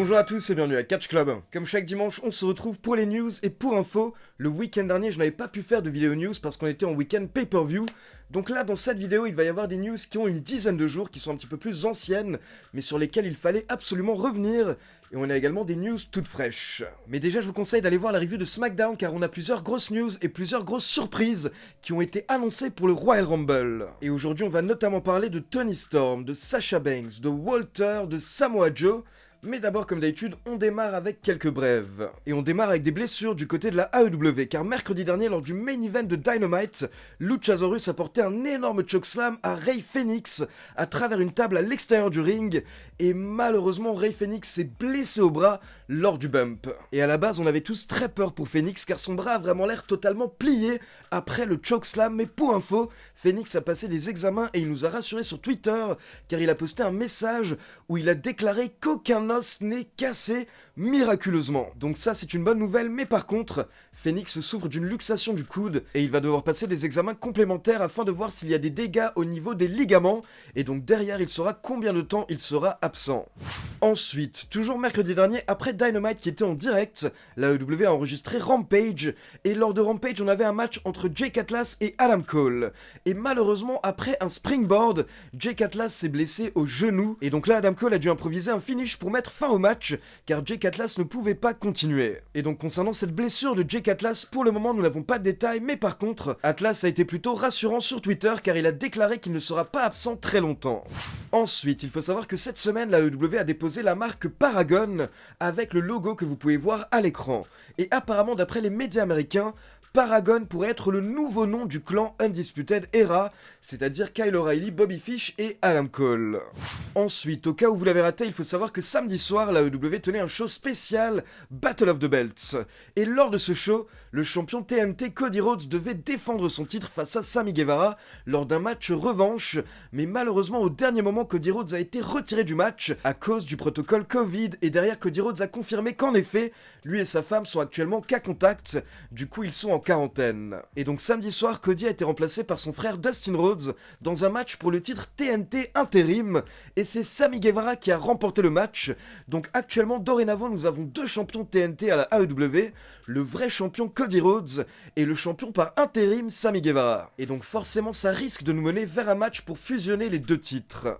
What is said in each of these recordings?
Bonjour à tous et bienvenue à Catch Club. Comme chaque dimanche, on se retrouve pour les news et pour info. Le week-end dernier, je n'avais pas pu faire de vidéo news parce qu'on était en week-end pay-per-view. Donc là, dans cette vidéo, il va y avoir des news qui ont une dizaine de jours, qui sont un petit peu plus anciennes, mais sur lesquelles il fallait absolument revenir. Et on a également des news toutes fraîches. Mais déjà, je vous conseille d'aller voir la review de SmackDown car on a plusieurs grosses news et plusieurs grosses surprises qui ont été annoncées pour le Royal Rumble. Et aujourd'hui, on va notamment parler de Toni Storm, de Sasha Banks, de Walter, de Samoa Joe. Mais d'abord, comme d'habitude, on démarre avec quelques brèves. Et on démarre avec des blessures du côté de la AEW, car mercredi dernier, lors du main event de Dynamite, Luchasaurus a porté un énorme chokeslam à Rey Fenix à travers une table à l'extérieur du ring, et malheureusement, Rey Fenix s'est blessé au bras lors du bump. Et à la base, on avait tous très peur pour Fenix, car son bras a vraiment l'air totalement plié après le chokeslam, mais pour info, Fenix a passé les examens et il nous a rassuré sur Twitter, car il a posté un message où il a déclaré qu'aucun os n'est cassé miraculeusement. Donc ça c'est une bonne nouvelle, mais par contre, Fenix souffre d'une luxation du coude et il va devoir passer des examens complémentaires afin de voir s'il y a des dégâts au niveau des ligaments, et donc derrière il saura combien de temps il sera absent. Ensuite, toujours mercredi dernier, après Dynamite qui était en direct, la AEW a enregistré Rampage, et lors de Rampage on avait un match entre Jake Atlas et Adam Cole. Et malheureusement, après un springboard, Jake Atlas s'est blessé au genou, et donc là Adam Cole a dû improviser un finish pour mettre fin au match, car Jake Atlas ne pouvait pas continuer. Et donc concernant cette blessure de Jake Atlas, pour le moment nous n'avons pas de détails, mais par contre, Atlas a été plutôt rassurant sur Twitter car il a déclaré qu'il ne sera pas absent très longtemps. Ensuite, il faut savoir que cette semaine, la AEW a déposé la marque Paragon avec le logo que vous pouvez voir à l'écran. Et apparemment, d'après les médias américains, Paragon pourrait être le nouveau nom du clan Undisputed Era, c'est-à-dire Kyle O'Reilly, Bobby Fish et Adam Cole. Ensuite, au cas où vous l'avez raté, il faut savoir que samedi soir, la AEW tenait un show spécial Battle of the Belts. Et lors de ce show, le champion TNT Cody Rhodes devait défendre son titre face à Sammy Guevara lors d'un match revanche, mais malheureusement au dernier moment Cody Rhodes a été retiré du match à cause du protocole Covid, et derrière Cody Rhodes a confirmé qu'en effet, lui et sa femme sont actuellement cas contact, du coup ils sont en quarantaine. Et donc samedi soir, Cody a été remplacé par son frère Dustin Rhodes dans un match pour le titre TNT intérim, et c'est Sammy Guevara qui a remporté le match. Donc actuellement, dorénavant, nous avons deux champions TNT à la AEW, le vrai champion Cody Rhodes et le champion par intérim Sammy Guevara. Et donc forcément, ça risque de nous mener vers un match pour fusionner les deux titres.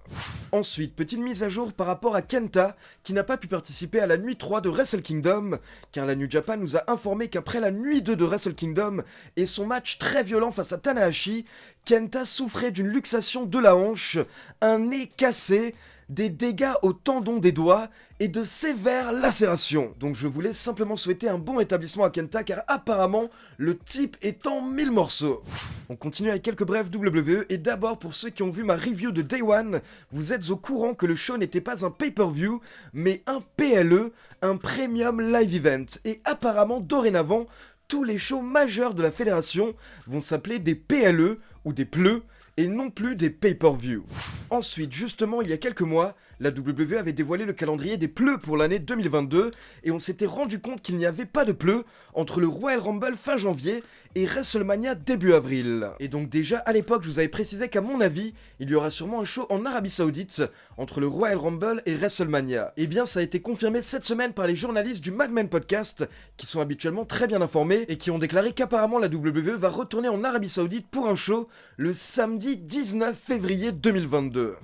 Ensuite, petite mise à jour par rapport à Kenta, qui n'a pas pu participer à la nuit 3 de Wrestle Kingdom, car la New Japan nous a informé qu'après la nuit 2 de Wrestle Kingdom et son match très violent face à Tanahashi, Kenta souffrait d'une luxation de la hanche, un nez cassé, des dégâts au tendon des doigts et de sévères lacérations. Donc je voulais simplement souhaiter un bon établissement à Kenta car apparemment le type est en 1000 morceaux. On continue avec quelques brèves WWE, et d'abord pour ceux qui ont vu ma review de Day One, vous êtes au courant que le show n'était pas un pay-per-view mais un PLE, un Premium Live Event, et apparemment dorénavant tous les shows majeurs de la fédération vont s'appeler des PLE ou des PLE et non plus des pay-per-view. Ensuite, justement, il y a quelques mois, la WWE avait dévoilé le calendrier des pleux pour l'année 2022 et on s'était rendu compte qu'il n'y avait pas de pleux entre le Royal Rumble fin janvier et WrestleMania début avril. Et donc déjà à l'époque, je vous avais précisé qu'à mon avis, il y aura sûrement un show en Arabie Saoudite entre le Royal Rumble et WrestleMania. Et bien ça a été confirmé cette semaine par les journalistes du Mad Men Podcast, qui sont habituellement très bien informés et qui ont déclaré qu'apparemment la WWE va retourner en Arabie Saoudite pour un show le samedi 19 février 2022.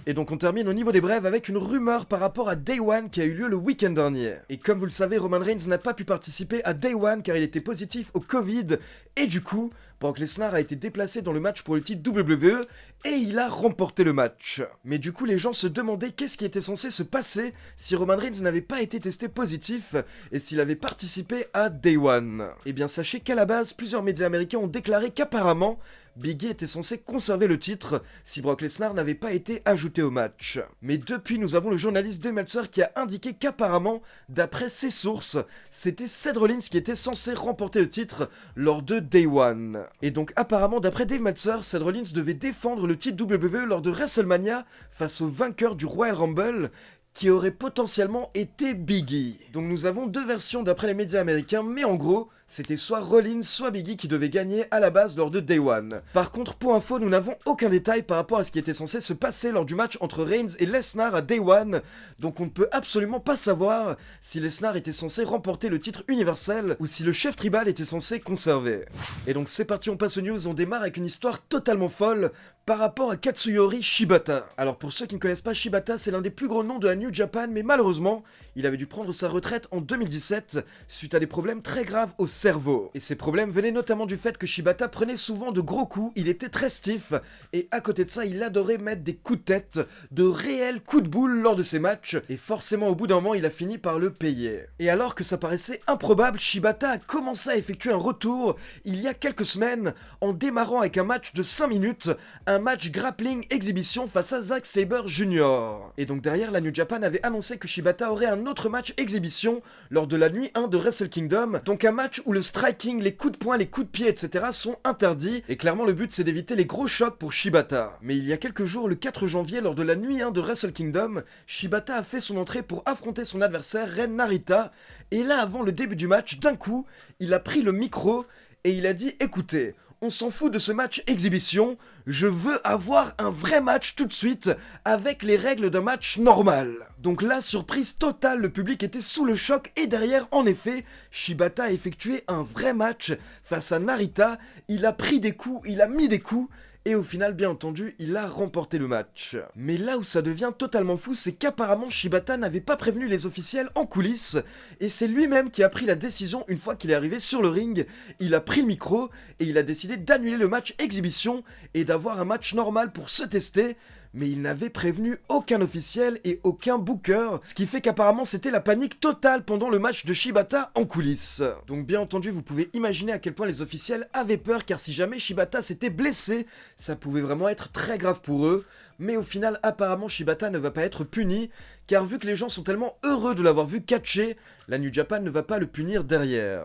Et donc on termine au niveau des brèves avec une rumeur par rapport à Day One qui a eu lieu le week-end dernier. Et comme vous le savez, Roman Reigns n'a pas pu participer à Day One car il était positif au Covid, et du coup, Brock Lesnar a été déplacé dans le match pour le titre WWE et il a remporté le match. Mais du coup, les gens se demandaient qu'est-ce qui était censé se passer si Roman Reigns n'avait pas été testé positif et s'il avait participé à Day One. Et bien sachez qu'à la base, plusieurs médias américains ont déclaré qu'apparemment, Big E était censé conserver le titre si Brock Lesnar n'avait pas été ajouté au match. Mais depuis, nous avons le journaliste Dave Meltzer qui a indiqué qu'apparemment, d'après ses sources, c'était Seth Rollins qui était censé remporter le titre lors de Day One. Et donc apparemment, d'après Dave Meltzer, Seth Rollins devait défendre le titre WWE lors de WrestleMania face au vainqueur du Royal Rumble, qui aurait potentiellement été Big E. Donc nous avons deux versions d'après les médias américains, mais en gros, C'était soit Rollins, soit Biggie qui devaient gagner à la base lors de Day One. Par contre, pour info, nous n'avons aucun détail par rapport à ce qui était censé se passer lors du match entre Reigns et Lesnar à Day One, donc on ne peut absolument pas savoir si Lesnar était censé remporter le titre universel ou si le chef tribal était censé conserver. Et donc c'est parti, on passe aux news, on démarre avec une histoire totalement folle par rapport à Katsuyori Shibata. Alors pour ceux qui ne connaissent pas, Shibata c'est l'un des plus gros noms de la New Japan, mais malheureusement, il avait dû prendre sa retraite en 2017 suite à des problèmes très graves au cerveau. Et ces problèmes venaient notamment du fait que Shibata prenait souvent de gros coups, il était très stiff, et à côté de ça, il adorait mettre des coups de tête, de réels coups de boule lors de ses matchs, et forcément au bout d'un moment, il a fini par le payer. Et alors que ça paraissait improbable, Shibata a commencé à effectuer un retour il y a quelques semaines en démarrant avec un match de 5 minutes, un match grappling exhibition face à Zack Sabre Jr. Et donc derrière, la New Japan avait annoncé que Shibata aurait un autre match exhibition lors de la nuit 1 de Wrestle Kingdom, donc un match où le striking, les coups de poing, les coups de pied, etc. sont interdits, et clairement le but c'est d'éviter les gros chocs pour Shibata. Mais il y a quelques jours, le 4 janvier, lors de la nuit 1 de Wrestle Kingdom, Shibata a fait son entrée pour affronter son adversaire Ren Narita, et là avant le début du match, d'un coup, il a pris le micro et il a dit « Écoutez, on s'en fout de ce match exhibition, je veux avoir un vrai match tout de suite, avec les règles d'un match normal. » Donc là, surprise totale, le public était sous le choc, et derrière, en effet, Shibata a effectué un vrai match face à Narita, il a pris des coups, il a mis des coups, et au final, bien entendu, il a remporté le match. Mais là où ça devient totalement fou, c'est qu'apparemment Shibata n'avait pas prévenu les officiels en coulisses, et c'est lui-même qui a pris la décision une fois qu'il est arrivé sur le ring. Il a pris le micro, et il a décidé d'annuler le match exhibition, et d'avoir un match normal pour se tester, mais il n'avait prévenu aucun officiel et aucun booker, ce qui fait qu'apparemment c'était la panique totale pendant le match de Shibata en coulisses. Donc bien entendu, vous pouvez imaginer à quel point les officiels avaient peur, car si jamais Shibata s'était blessé, ça pouvait vraiment être très grave pour eux. Mais au final, apparemment, Shibata ne va pas être puni, car vu que les gens sont tellement heureux de l'avoir vu catcher, la New Japan ne va pas le punir derrière.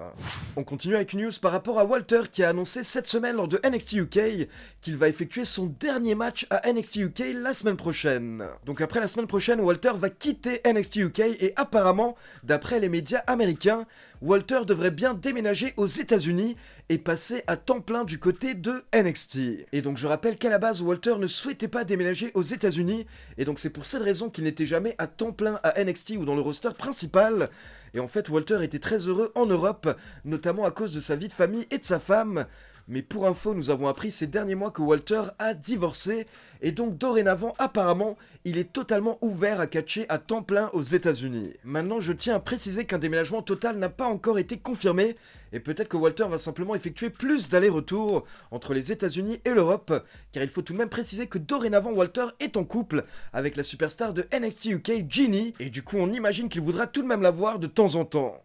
On continue avec une news par rapport à Walter qui a annoncé cette semaine lors de NXT UK qu'il va effectuer son dernier match à NXT UK la semaine prochaine. Donc après la semaine prochaine, Walter va quitter NXT UK et apparemment, d'après les médias américains, Walter devrait bien déménager aux États-Unis et passer à temps plein du côté de NXT. Et donc je rappelle qu'à la base, Walter ne souhaitait pas déménager aux États-Unis, et donc c'est pour cette raison qu'il n'était jamais à temps plein à NXT ou dans le roster principal. Et en fait, Walter était très heureux en Europe, notamment à cause de sa vie de famille et de sa femme. Mais pour info, nous avons appris ces derniers mois que Walter a divorcé, et donc dorénavant, apparemment, il est totalement ouvert à catcher à temps plein aux États-Unis. Maintenant, je tiens à préciser qu'un déménagement total n'a pas encore été confirmé, et peut-être que Walter va simplement effectuer plus d'allers-retours entre les États-Unis et l'Europe, car il faut tout de même préciser que dorénavant Walter est en couple avec la superstar de NXT UK, Ginny, et du coup on imagine qu'il voudra tout de même la voir de temps en temps.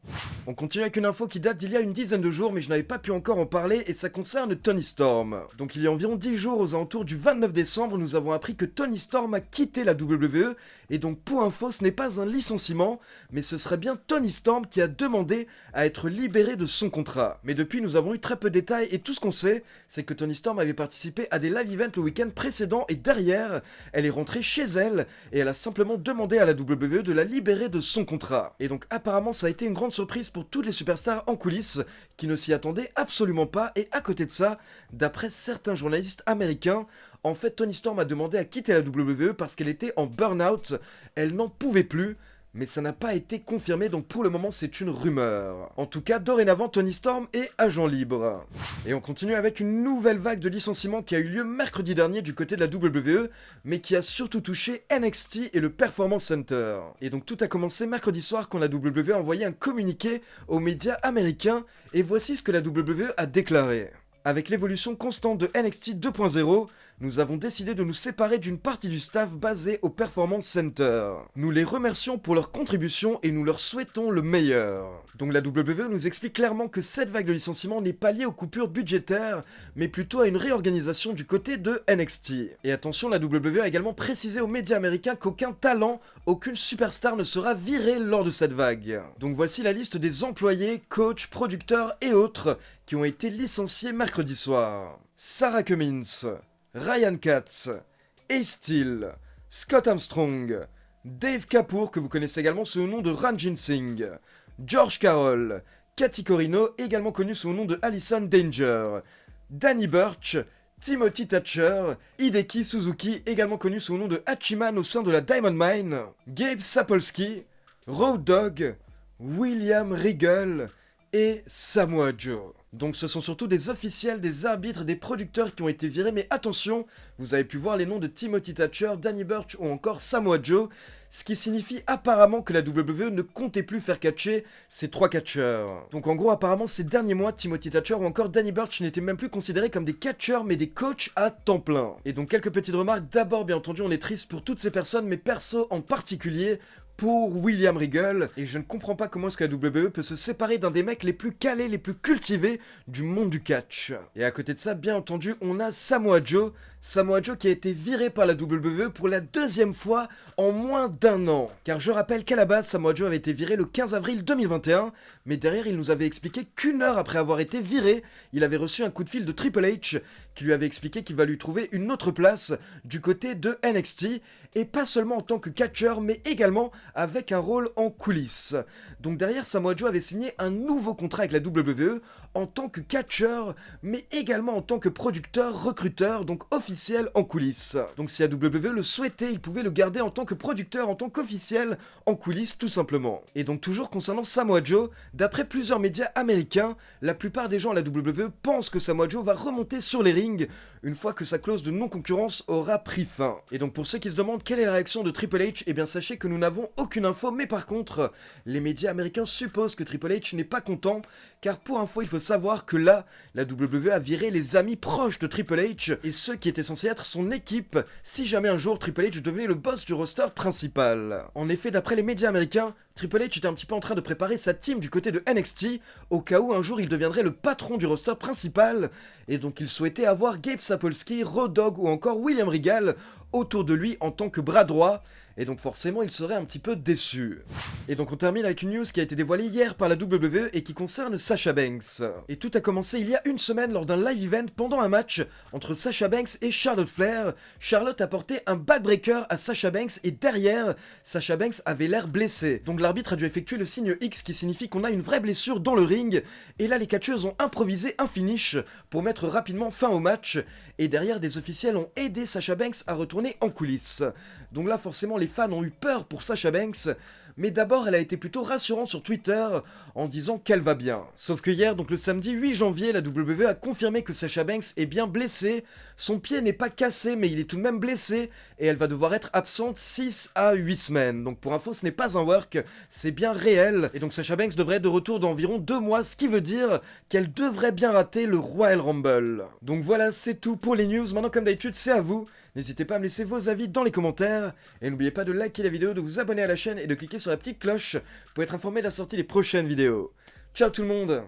On continue avec une info qui date d'il y a une dizaine de jours, mais je n'avais pas pu encore en parler, et ça concerne Toni Storm. Donc il y a environ 10 jours, aux alentours du 29 décembre, nous avons appris que Toni Storm a quitté la WWE, et donc pour info, ce n'est pas un licenciement, mais ce serait bien Toni Storm qui a demandé à être libérée de son contrat. Mais depuis, nous avons eu très peu de détails, et tout ce qu'on sait, c'est que Toni Storm avait participé à des live events le week-end précédent, et derrière, elle est rentrée chez elle, et elle a simplement demandé à la WWE de la libérer de son contrat. Et donc apparemment, ça a été une grande surprise pour toutes les superstars en coulisses, qui ne s'y attendaient absolument pas, et à côté de ça, d'après certains journalistes américains, en fait, Toni Storm a demandé à quitter la WWE parce qu'elle était en burn-out, elle n'en pouvait plus, mais ça n'a pas été confirmé, donc pour le moment c'est une rumeur. En tout cas, dorénavant, Toni Storm est agent libre. Et on continue avec une nouvelle vague de licenciements qui a eu lieu mercredi dernier du côté de la WWE, mais qui a surtout touché NXT et le Performance Center. Et donc tout a commencé mercredi soir quand la WWE a envoyé un communiqué aux médias américains, et voici ce que la WWE a déclaré. Avec l'évolution constante de NXT 2.0, nous avons décidé de nous séparer d'une partie du staff basé au Performance Center. Nous les remercions pour leur contribution et nous leur souhaitons le meilleur. Donc la WWE nous explique clairement que cette vague de licenciement n'est pas liée aux coupures budgétaires, mais plutôt à une réorganisation du côté de NXT. Et attention, la WWE a également précisé aux médias américains qu'aucun talent, aucune superstar ne sera viré lors de cette vague. Donc voici la liste des employés, coachs, producteurs et autres qui ont été licenciés mercredi soir. Sarah Cummins, Ryan Katz, Ace Steel, Scott Armstrong, Dave Kapoor, que vous connaissez également sous le nom de Ranjin Singh, George Carroll, Katy Corino, également connue sous le nom de Allison Danger, Danny Burch, Timothy Thatcher, Hideki Suzuki, également connu sous le nom de Hachiman au sein de la Diamond Mine, Gabe Sapolsky, Road Dogg, William Regal et Samoa Joe. Donc ce sont surtout des officiels, des arbitres, des producteurs qui ont été virés, mais attention, vous avez pu voir les noms de Timothy Thatcher, Danny Burch ou encore Samoa Joe, ce qui signifie apparemment que la WWE ne comptait plus faire catcher ces 3 catcheurs. Donc en gros, apparemment, ces derniers mois, Timothy Thatcher ou encore Danny Burch n'étaient même plus considérés comme des catcheurs, mais des coachs à temps plein. Et donc quelques petites remarques. D'abord, bien entendu, on est triste pour toutes ces personnes, mais perso en particulier pour William Regal, et je ne comprends pas comment est-ce que la WWE peut se séparer d'un des mecs les plus calés, les plus cultivés du monde du catch. Et à côté de ça, bien entendu, on a Samoa Joe qui a été viré par la WWE pour la 2e fois en moins d'1 an. Car je rappelle qu'à la base, Samoa Joe avait été viré le 15 avril 2021, mais derrière, il nous avait expliqué qu'une heure après avoir été viré, il avait reçu un coup de fil de Triple H qui lui avait expliqué qu'il va lui trouver une autre place du côté de NXT, et pas seulement en tant que catcheur, mais également avec un rôle en coulisses. Donc derrière, Samoa Joe avait signé un nouveau contrat avec la WWE en tant que catcheur, mais également en tant que producteur, recruteur, donc officiel en coulisses. Donc si la WWE le souhaitait, il pouvait le garder en tant que producteur, en tant qu'officiel en coulisses tout simplement. Et donc toujours concernant Samoa Joe, d'après plusieurs médias américains, la plupart des gens à la WWE pensent que Samoa Joe va remonter sur les rings une fois que sa clause de non-concurrence aura pris fin. Et donc pour ceux qui se demandent quelle est la réaction de Triple H, eh bien sachez que nous n'avons aucune info, mais par contre, les médias américains supposent que Triple H n'est pas content, car pour info, il faut savoir que là, la WWE a viré les amis proches de Triple H, et ceux qui étaient censés être son équipe, si jamais un jour Triple H devenait le boss du roster principal. En effet, d'après les médias américains, Triple H était un petit peu en train de préparer sa team du côté de NXT, au cas où un jour il deviendrait le patron du roster principal, et donc il souhaitait avoir Gabe Sapolsky, Road Dogg ou encore William Regal autour de lui en tant que bras droit, et donc forcément il serait un petit peu déçu. Et donc on termine avec une news qui a été dévoilée hier par la WWE et qui concerne Sasha Banks. Et tout a commencé il y a une semaine lors d'un live event pendant un match entre Sasha Banks et Charlotte Flair. Charlotte a porté un backbreaker à Sasha Banks et derrière, Sasha Banks avait l'air blessée. Donc l'arbitre a dû effectuer le signe X qui signifie qu'on a une vraie blessure dans le ring, et là les catcheuses ont improvisé un finish pour mettre rapidement fin au match, et derrière des officiels ont aidé Sasha Banks à retourner en coulisses. Donc là forcément les fans ont eu peur pour Sasha Banks, mais d'abord elle a été plutôt rassurante sur Twitter en disant qu'elle va bien. Sauf que hier, donc le samedi 8 janvier, la WWE a confirmé que Sasha Banks est bien blessée, son pied n'est pas cassé mais il est tout de même blessé, et elle va devoir être absente 6 à 8 semaines. Donc pour info, ce n'est pas un work, c'est bien réel, et donc Sasha Banks devrait être de retour dans environ 2 mois, ce qui veut dire qu'elle devrait bien rater le Royal Rumble. Donc voilà, c'est tout pour les news. Maintenant comme d'habitude, c'est à vous. N'hésitez pas à me laisser vos avis dans les commentaires, et n'oubliez pas de liker la vidéo, de vous abonner à la chaîne et de cliquer sur la petite cloche pour être informé de la sortie des prochaines vidéos. Ciao tout le monde!